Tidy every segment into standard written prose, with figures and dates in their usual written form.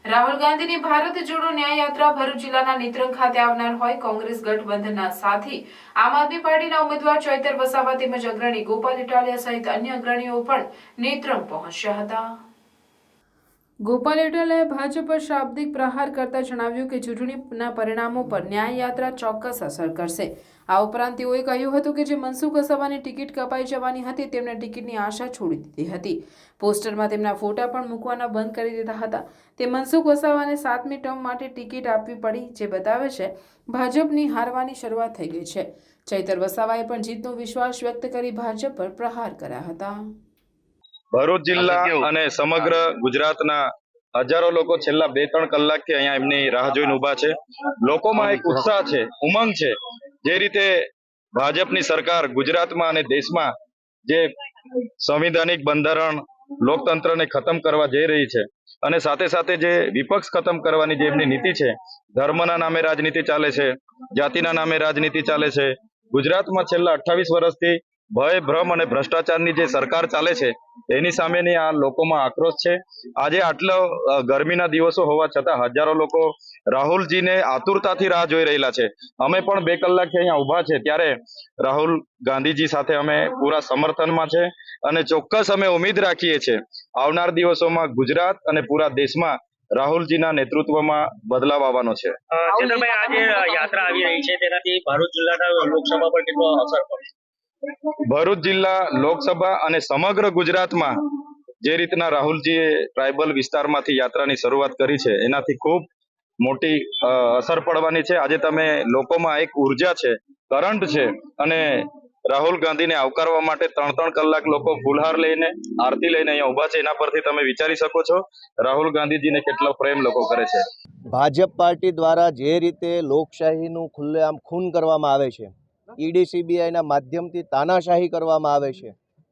રાહુલ ગાંધીની ભારત જોડો ન્યાય યાત્રા ભરૂચ જિલ્લાના નેત્રંગ ખાતે આવનાર હોય કોંગ્રેસ ગઠબંધનના સાથી આમ આદમી પાર્ટીના ઉમેદવાર ચૈતર વસાવા તેમજ અગ્રણી ગોપાલ ઇટાલિયા સહિત અન્ય અગ્રણીઓ પણ નેત્રંગ પહોંચ્યા હતા। ગોપાલ ઇટાલિયાએ ભાજપ પર શાબ્દિક પ્રહાર કરતા જણાવ્યું કે ચૂંટણીના પરિણામો પર ન્યાય યાત્રા ચોક્કસ અસર કરશે। આ ઉપરાંત તેઓએ કહ્યું હતું કે જે મનસુખ વસાવાની ટિકિટ કપાઈ જવાની હતી તેમણે ટિકિટની આશા છોડી દીધી હતી। પોસ્ટરમાં તેમના ફોટા પણ મૂકવાના બંધ કરી દીધા હતા। તે મનસુખ વસાવાને 7મી ટર્મ માટે ટિકિટ આપવી પડી, જે બતાવે છે ભાજપની હારવાની શરૂઆત થઈ ગઈ છે। ચૈતર વસાવાએ પણ જીતનો વિશ્વાસ વ્યક્ત કરી ભાજપ પર પ્રહાર કર્યા હતા। ભરૂચ જિલ્લા અને સમગ્ર ગુજરાતના હજારો લોકો છેલ્લા 2-3 કલાકથી અહીંયા એમની રાહ જોઈને ઊભા છે। લોકોમાં એક ઉત્સાહ છે, ઉમંગ છે। જે રીતે ભાજપની સરકાર ગુજરાતમાં અને દેશમાં જે સંવિધાનિક બંધારણ લોકતંત્રને ખતમ કરવા જઈ રહી છે અને સાથે સાથે જે વિપક્ષ ખતમ કરવાની જે એમની નીતિ છે, ધર્મના નામે રાજનીતિ ચાલે છે, જાતિના નામે રાજનીતિ ચાલે છે। ગુજરાતમાં છેલ્લા 28 વર્ષથી ભય, ભ્રમ અને ભ્રષ્ટાચારની જે સરકાર ચાલે છે એની સામેની આ લોકોમાં આક્રોશ છે। આજે આટલો ગરમીના દિવસો હોવા છતાં હજારો લોકો રાહુલજીને આતુરતાથી રાહ જોઈ રહેલા છે। અમે પણ 2 કલાકથી અહીંયા ઊભા છે ત્યારે રાહુલ ગાંધીજી સાથે અમે પૂરા સમર્થનમાં છે અને ચોક્કસ અમે ઉમ્મીદ રાખીએ છીએ આવનાર દિવસોમાં ગુજરાત અને પૂરા દેશમાં રાહુલજીના નેતૃત્વમાં બદલાવ આવવાનો છે। ચેતરભાઈ, આજે યાત્રા આવી રહી છે તેનાથી ભરૂચ જિલ્લાના લોકસભા પર કેટલો અસર પડશે? ભરૂચ જિલ્લા લોકસભા અને સમગ્ર ગુજરાતમાં જે રીતના રાહુલજીએ ટ્રાઇબલ વિસ્તારમાંથી યાત્રાની શરૂઆત કરી છે એનાથી ખૂબ મોટી અસર પડવાની છે। આજે તમે લોકોમાં એક ઉર્જા છે, કરંટ છે અને રાહુલ ગાંધીને આવકારવા માટે 3-3 કલાક લોકો ફૂલહાર લઈને, આરતી લઈને અહીંયા ઊભા છે। એના પરથી તમે વિચારી શકો છો રાહુલ ગાંધીજીને કેટલો પ્રેમ લોકો કરે છે। ભાજપ પાર્ટી દ્વારા જે રીતે લોકશાહીનું ખુલ્લેઆમ ખૂન કરવામાં આવે છે, ઈડી સીબીઆઈના માધ્યમથી તાનાશાહી કરવામાં આવે છે,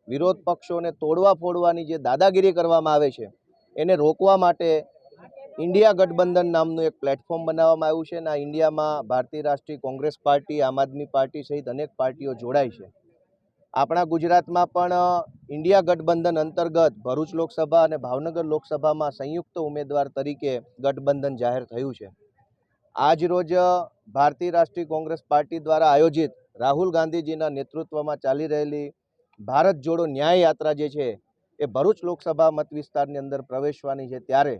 વિરોધ પક્ષોને તોડવા ફોડવાની જે દાદાગીરી કરવામાં આવે છે, એને રોકવા માટે ઇન્ડિયા ગઠબંધન નામનું એક પ્લેટફોર્મ બનાવવામાં આવ્યું છે અને આ ઇન્ડિયામાં ભારતીય રાષ્ટ્રીય કોંગ્રેસ પાર્ટી, આમ આદમી પાર્ટી સહિત અનેક પાર્ટીઓ જોડાઈ છે। આપણા ગુજરાતમાં પણ ઇન્ડિયા ગઠબંધન અંતર્ગત ભરૂચ લોકસભા અને ભાવનગર લોકસભામાં સંયુક્ત ઉમેદવાર તરીકે ગઠબંધન જાહેર થયું છે। આજ રોજ ભારતીય રાષ્ટ્રીય કોંગ્રેસ પાર્ટી દ્વારા આયોજિત રાહુલ ગાંધીજીના નેતૃત્વમાં ચાલી રહેલી ભારત જોડો ન્યાય યાત્રા જે છે એ ભરૂચ લોકસભા મત વિસ્તારની અંદર પ્રવેશવાની છે, ત્યારે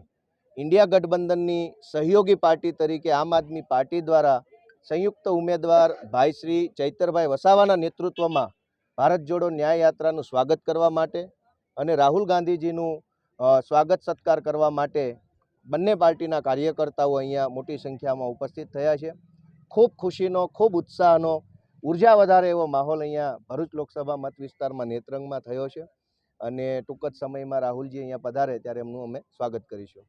ઇન્ડિયા ગઠબંધનની સહયોગી પાર્ટી તરીકે આમ આદમી પાર્ટી દ્વારા સંયુક્ત ઉમેદવાર ભાઈ શ્રી ચૈતરભાઈ વસાવાના નેતૃત્વમાં ભારત જોડો ન્યાય યાત્રાનું સ્વાગત કરવા માટે અને રાહુલ ગાંધીજીનું સ્વાગત સત્કાર કરવા માટે બંને પાર્ટીના કાર્યકર્તાઓ અહીંયા મોટી સંખ્યામાં ઉપસ્થિત થયા છે। ખૂબ ખુશીનો, ખૂબ ઉત્સાહનો, ઉર્જા વધારે એવો માહોલ અહીંયા ભરૂચ લોકસભા મત વિસ્તારમાં નેત્રંગમાં થયો છે અને ટૂંક જ સમયમાં રાહુલજી અહીંયા પધારે ત્યારે એમનું અમે સ્વાગત કરીશું।